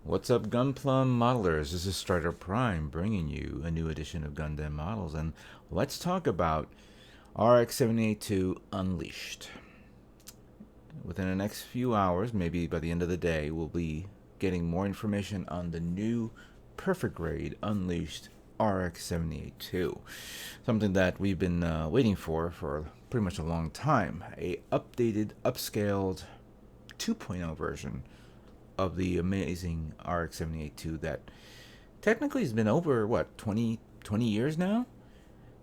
What's up, Gunplum modelers? This is Strider Prime bringing you a new edition of Gundam Models, and let's talk about RX-78-2 Unleashed. Within the next few hours, maybe by the end of the day, we'll be getting more information on the new Perfect Grade Unleashed RX-78-2. Something that we've been waiting for pretty much a long time. A updated, upscaled 2.0 version of the amazing RX-78-2 that technically has been over, what, 20 years now?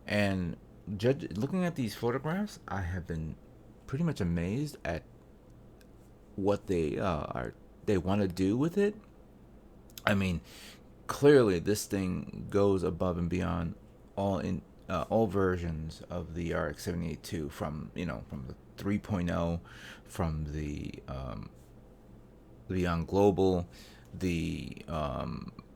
And looking at these photographs, I have been pretty much amazed at what they want to do with it. I mean, clearly this thing goes above and beyond all versions of the RX-78-2, from the 3.0, from the Beyond Global, the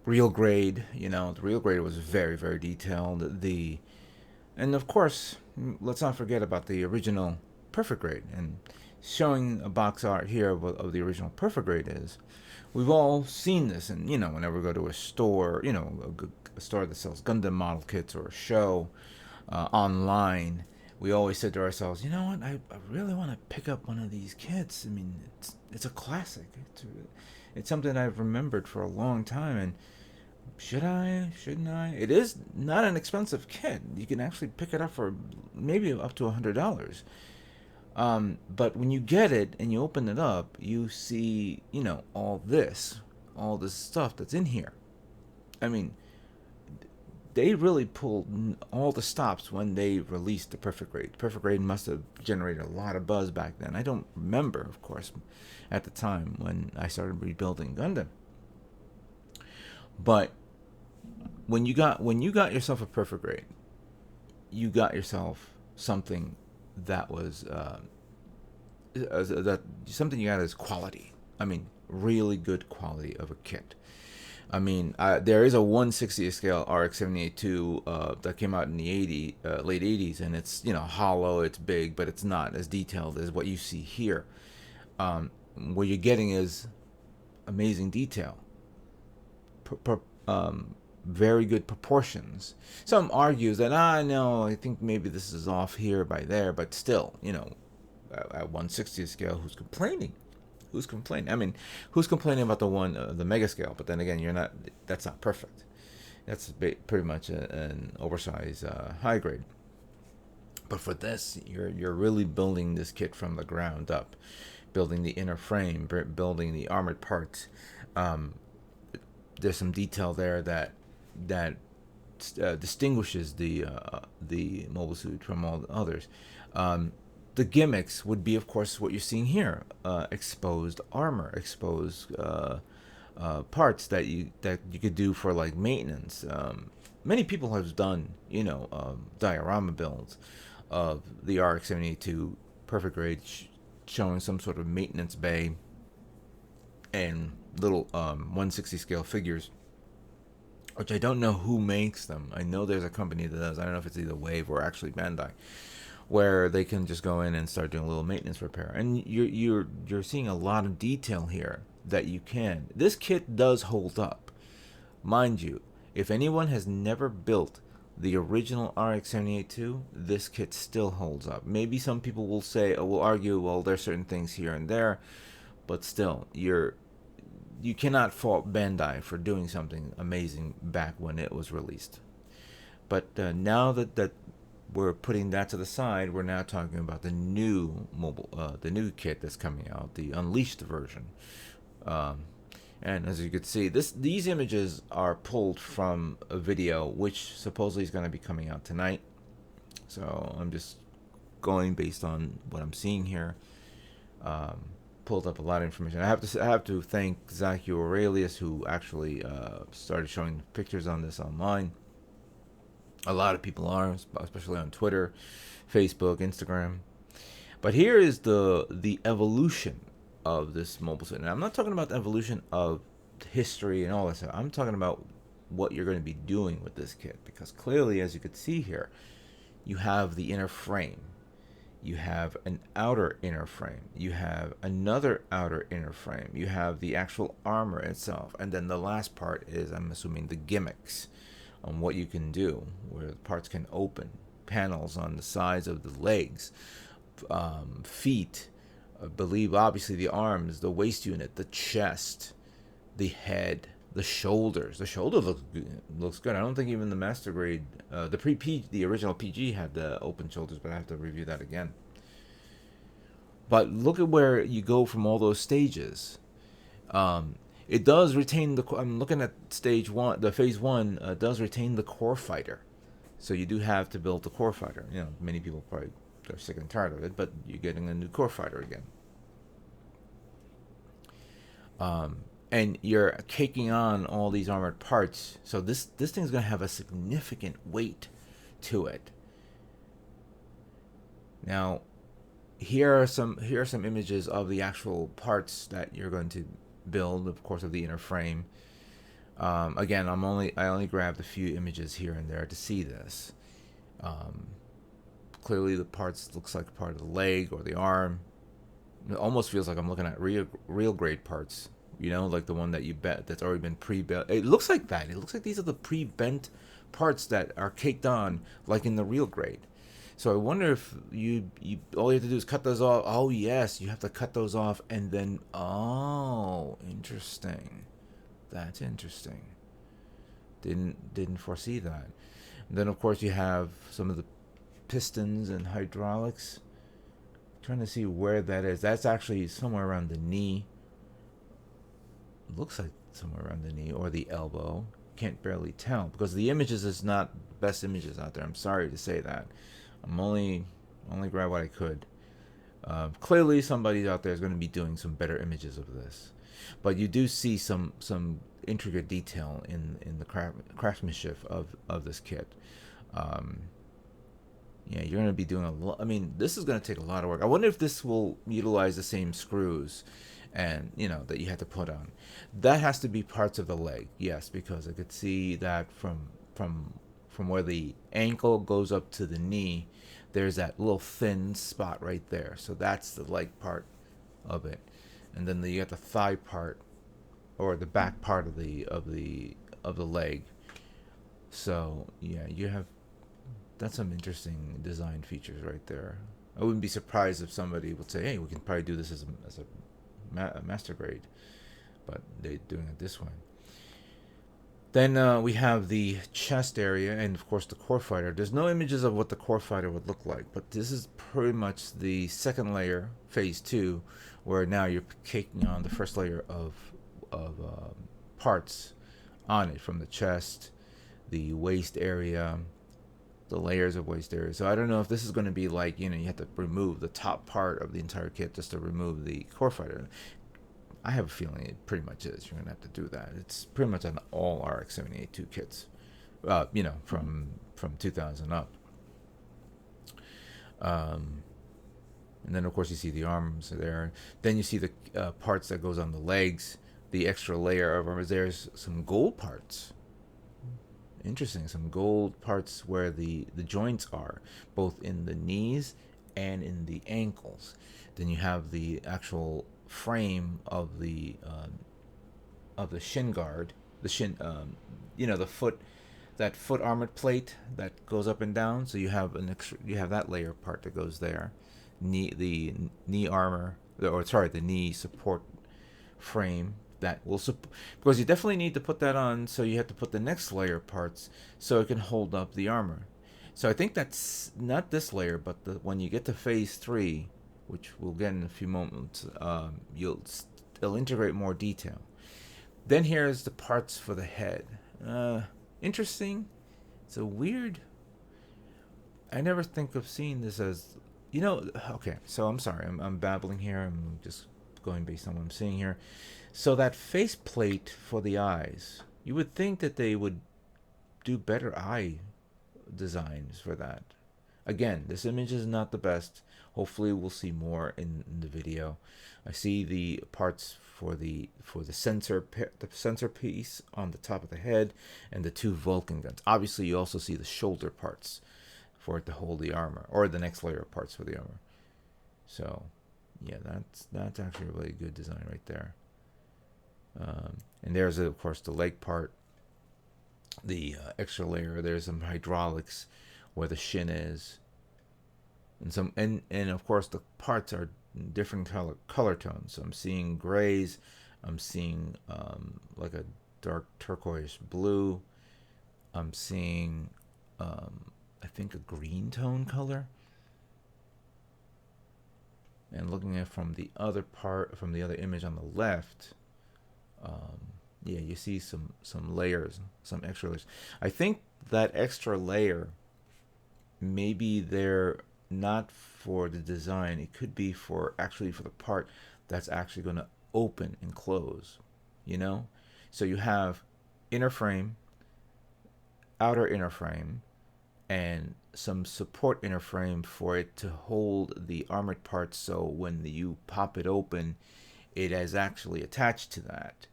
real grade. The real grade was very, very detailed. And of course, let's not forget about the original Perfect Grade. And showing a box art here of the original Perfect Grade is, we've all seen this. And whenever we go to a store, a store that sells Gundam model kits, or a show online, we always said to ourselves, you know what, I really want to pick up one of these kits. I mean, it's a classic. It's something I've remembered for a long time, and should I, shouldn't I? It is not an expensive kit. You can actually pick it up for maybe up to $100. But when you get it and you open it up, you see, all this stuff that's in here. I mean, they really pulled all the stops when they released the Perfect Grade. Perfect Grade must have generated a lot of buzz back then. I don't remember, of course, at the time when I started rebuilding Gundam. But when you got yourself a Perfect Grade, you got yourself something that was something you got as quality. I mean, really good quality of a kit. I mean, there is a 1/60th scale RX-78-2 that came out in the late 80s, and it's hollow, it's big, but it's not as detailed as what you see here. What you're getting is amazing detail, very good proportions. Some argues that no, I think maybe this is off here by there, but still, at 1/60th scale, who's complaining? Who's complaining? I mean, who's complaining about the mega scale? But then again, that's not perfect. That's pretty much an oversized high grade. But for this, you're really building this kit from the ground up, building the inner frame, building the armored parts. There's some detail there that distinguishes the mobile suit from all the others. The gimmicks would be, of course, what you're seeing here: exposed armor, exposed parts that you could do for like maintenance. Many people have done, diorama builds of the RX-78-2 Perfect Grade, showing some sort of maintenance bay and little 1/60 scale figures, which I don't know who makes them. I know there's a company that does. I don't know if it's either Wave or actually Bandai, where they can just go in and start doing a little maintenance repair. And you're seeing a lot of detail here that you can. This kit does hold up, mind you. If anyone has never built the original RX-78-2, this kit still holds up. Maybe some people will say, or will argue, well, there's certain things here and there, but still, you cannot fault Bandai for doing something amazing back when it was released. But now that we're putting that to the side, we're now talking about the new the new kit that's coming out, the Unleashed version. And as you can see, these images are pulled from a video which supposedly is going to be coming out tonight. So I'm just going based on what I'm seeing here. Pulled up a lot of information. I have to thank Zach Aurelius, who actually started showing pictures on this online. A lot of people are, especially on Twitter, Facebook, Instagram. But here is the evolution of this mobile suit. And I'm not talking about the evolution of history and all that stuff. I'm talking about what you're going to be doing with this kit. Because clearly, as you could see here, you have the inner frame. You have an outer inner frame. You have another outer inner frame. You have the actual armor itself. And then the last part is, I'm assuming, the gimmicks on what you can do, where the parts can open, panels on the sides of the legs, feet, I believe obviously the arms, the waist unit, the chest, the head, the shoulders. The shoulder looks good. I don't think even the master grade, the original PG had the open shoulders, but I have to review that again. But look at where you go from all those stages. It does retain the. I'm looking at stage one. The phase one does retain the core fighter, so you do have to build the core fighter. You know, many people probably are sick and tired of it, but you're getting a new core fighter again. And you're caking on all these armored parts, so this thing's gonna have a significant weight to it. Now, here are some images of the actual parts that you're going to build, of course, of the inner frame. Again, I only grabbed a few images here and there to see this. Clearly, the parts looks like part of the leg or the arm. It almost feels like I'm looking at real grade parts. You know, like the one that you bet that's already been pre-bent. It looks like that. It looks like these are the pre-bent parts that are caked on, like in the real grade. So I wonder if you all you have to do is cut those off. Oh yes, you have to cut those off, and then interesting. That's interesting. Didn't foresee that. And then of course you have some of the pistons and hydraulics. I'm trying to see where that is. That's actually somewhere around the knee. Looks like somewhere around the knee or the elbow. Can't barely tell because the images is not the best images out there. I'm sorry to say that. I'm only grab what I could. Clearly, somebody out there is going to be doing some better images of this, but you do see some intricate detail in the craftsmanship of this kit. Yeah, you're going to be doing a lot. I mean, this is going to take a lot of work. I wonder if this will utilize the same screws and that you had to put on. That has to be parts of the leg, yes, because I could see that from where the ankle goes up to the knee, there's that little thin spot right there. So that's the leg part of it, and then you got the thigh part or the back part of the leg. So yeah, that's some interesting design features right there. I wouldn't be surprised if somebody would say, "Hey, we can probably do this as a master grade," but they're doing it this way. Then we have the chest area and of course the core fighter. There's no images of what the core fighter would look like, but this is pretty much the second layer, phase 2, where now you're caking on the first layer of parts on it, from the chest, the waist area, the layers of waist area. So I don't know if this is going to be like, you have to remove the top part of the entire kit just to remove the core fighter. I have a feeling it pretty much is. You're going to have to do that. It's pretty much on all RX-78-2 kits, from 2000 up. And then, of course, you see the arms there. Then you see the parts that goes on the legs, the extra layer of armor. There's some gold parts. Interesting. Some gold parts where the joints are, both in the knees and in the ankles. Then you have the actual frame of the shin guard, the foot, that foot armored plate that goes up and down. So you have that layer part that goes there, the knee armor, the knee support frame that will because you definitely need to put that on. So you have to put the next layer parts so it can hold up the armor. So I think that's not this layer, but when you get to phase 3, which we'll get in a few moments, it'll integrate more detail. Then here's the parts for the head. Interesting. It's a weird. I never think of seeing this as, okay, so I'm sorry, I'm babbling here. I'm just going based on what I'm seeing here. So that face plate for the eyes, you would think that they would do better eye designs for that. Again, this image is not the best. Hopefully we'll see more in the video. I see the parts for the sensor piece on the top of the head and the 2 Vulcan guns. Obviously you also see the shoulder parts for it to hold the armor, or the next layer of parts for the armor. So yeah, that's actually a really good design right there. And there's of course the leg part, the extra layer. There's some hydraulics where the shin is, and some and of course the parts are different color tones. So I'm seeing grays, I'm seeing like a dark turquoise blue, I'm seeing I think a green tone color. And looking at from the other part, from the other image on the left, yeah, you see some layers, some extra layers. I think that extra layer, maybe they're not for the design. It could be for actually for the part that's actually going to open and close. You know, so you have inner frame, outer inner frame, and some support inner frame for it to hold the armored parts, so when you pop it open, it is actually attached to that,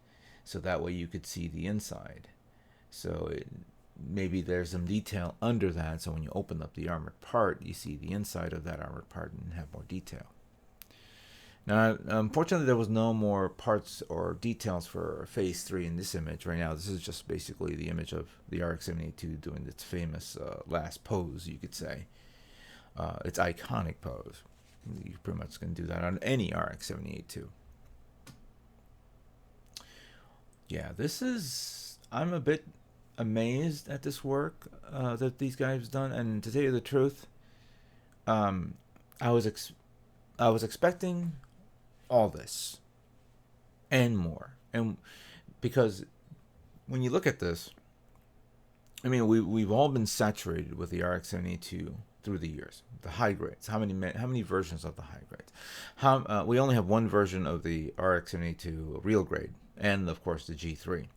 so that way you could see the inside. So maybe there's some detail under that, so when you open up the armored part, you see the inside of that armored part and have more detail. Now, unfortunately, there was no more parts or details for Phase 3 in this image right now. This is just basically the image of the RX-78 doing its famous last pose, you could say. Its iconic pose. You pretty much can do that on any RX-78. Yeah, this is... I'm a bit amazed at this work that these guys have done. And to tell you the truth, I was expecting all this and more, and because when you look at this, I mean, we've all been saturated with the RX-72 through the years. The high grades. How many versions of the high grades? We only have one version of the RX-72 real grade, and of course the G3.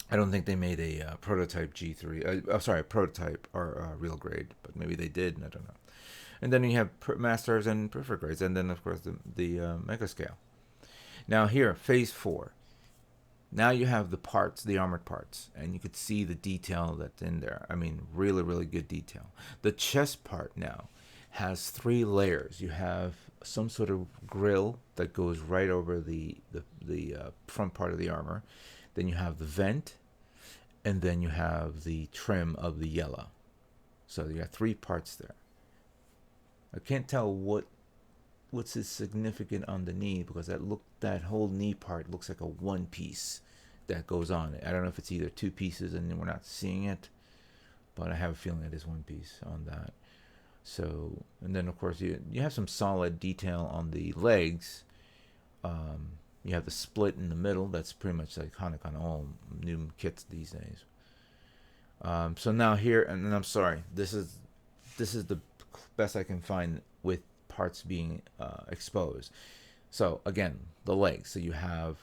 I don't think they made a prototype G3. Sorry, a prototype or real grade, but maybe they did, and I don't know. And then you have masters and perfect grades, and then of course the mega scale. Now here, phase 4. Now you have the parts, the armored parts, and you could see the detail that's in there. I mean, really, really good detail. The chest part now has 3 layers. You have some sort of grill that goes right over the front part of the armor. Then you have the vent, and then you have the trim of the yellow. So you got 3 parts there. I can't tell what's significant on the knee, because that whole knee part looks like a one piece that goes on it. I don't know if it's either 2 pieces and we're not seeing it, but I have a feeling it is one piece on that. So, and then of course you have some solid detail on the legs. You have the split in the middle. That's pretty much iconic on all new kits these days. So now here, and I'm sorry, this is the best I can find with parts being exposed. So again, the legs. So you have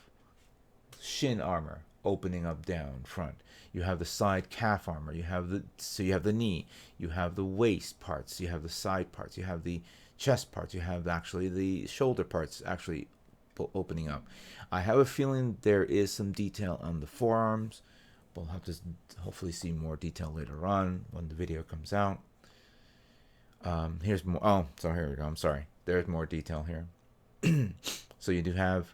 shin armor opening up down front. You have the side calf armor. You have the knee. You have the waist parts. You have the side parts. You have the chest parts. You have actually the shoulder parts actually opening up. I have a feeling there is some detail on the forearms. We'll have to hopefully see more detail later on when the video comes out. Here's more. Oh, so here we go. I'm sorry. There's more detail here. So you do have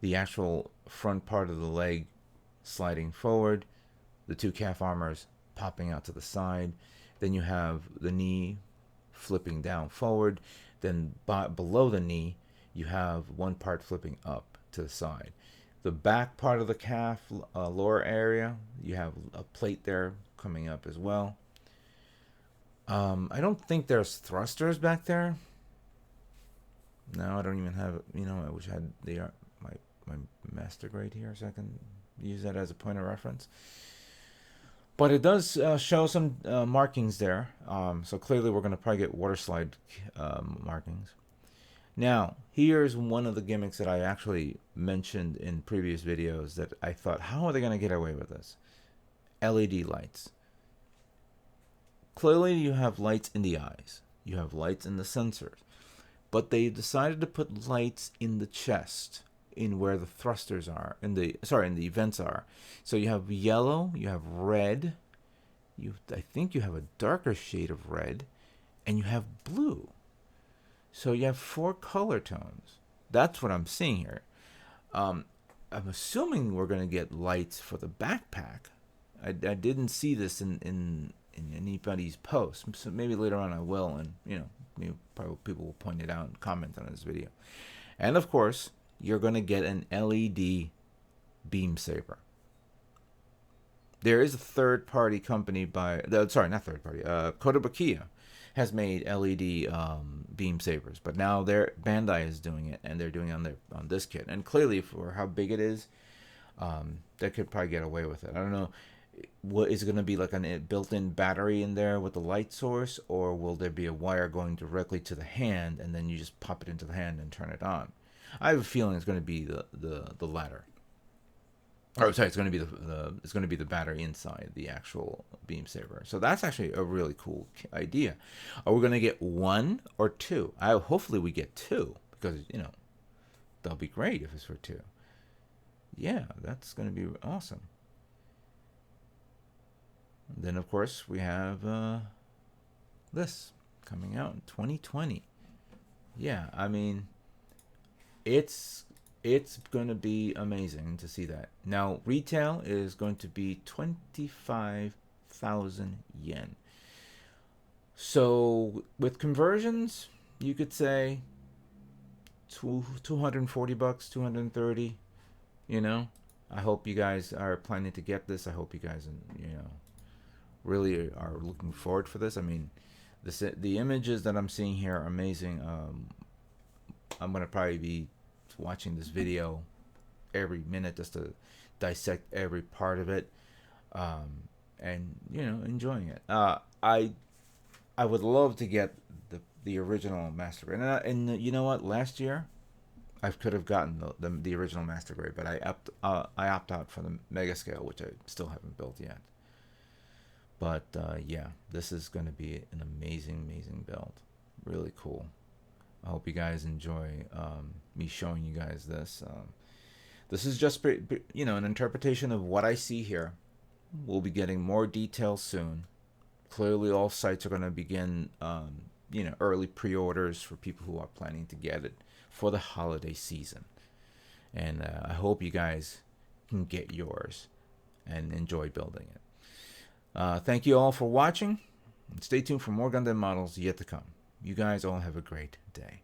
the actual front part of the leg sliding forward, the 2 calf armors popping out to the side. Then you have the knee flipping down forward. Then below the knee, you have one part flipping up to the side. The back part of the calf lower area, you have a plate there coming up as well. I don't think there's thrusters back there. No, I don't even have. I wish I had my master grade here, so I can use that as a point of reference. But it does show some markings there. So clearly we're going to probably get water slide markings. Now, here's one of the gimmicks that I actually mentioned in previous videos that I thought, how are they going to get away with this? LED lights. Clearly you have lights in the eyes. You have lights in the sensors. But they decided to put lights in the chest, in where the thrusters are, in the vents are. So you have yellow, you have red, I think you have a darker shade of red, and you have blue. So you have 4 color tones. That's what I'm seeing here. Um, I'm assuming we're going to get lights for the backpack. I didn't see this in anybody's post. So maybe later on I will, and maybe probably people will point it out and comment on this video. And of course, you're going to get an LED beam saber. There is a third-party company sorry, not third-party. Kotobukiya has made LED beam sabers, but now Bandai is doing it, and they're doing it on this kit. And clearly, for how big it is, they could probably get away with it. I don't know. What is going to be like a built-in battery in there with the light source, or will there be a wire going directly to the hand, and then you just pop it into the hand and turn it on? I have a feeling it's going to be the latter. Oh, sorry, it's going to be the battery inside the actual beam saber. So that's actually a really cool idea. Are we going to get 1 or 2? Hopefully we get 2, because that'll be great if it's for 2. Yeah, that's going to be awesome. And then of course we have this coming out in 2020. Yeah, I mean, it's going to be amazing to see that. Now, retail is going to be 25,000 yen. So with conversions, you could say 240 bucks, 230. I hope you guys are planning to get this. I hope you guys, really are looking forward for this. I mean, the images that I'm seeing here are amazing. I'm gonna probably be watching this video every minute just to dissect every part of it, and enjoying it. I would love to get the original Master Grade, and you know what? Last year, I could have gotten the original Master Grade, but I opt out for the Mega Scale, which I still haven't built yet. But yeah, this is going to be an amazing build. Really cool. I hope you guys enjoy me showing you guys this. This is just an interpretation of what I see here. We'll be getting more details soon. Clearly, all sites are going to begin early pre-orders for people who are planning to get it for the holiday season. And I hope you guys can get yours and enjoy building it. Thank you all for watching. Stay tuned for more Gundam models yet to come. You guys all have a great day.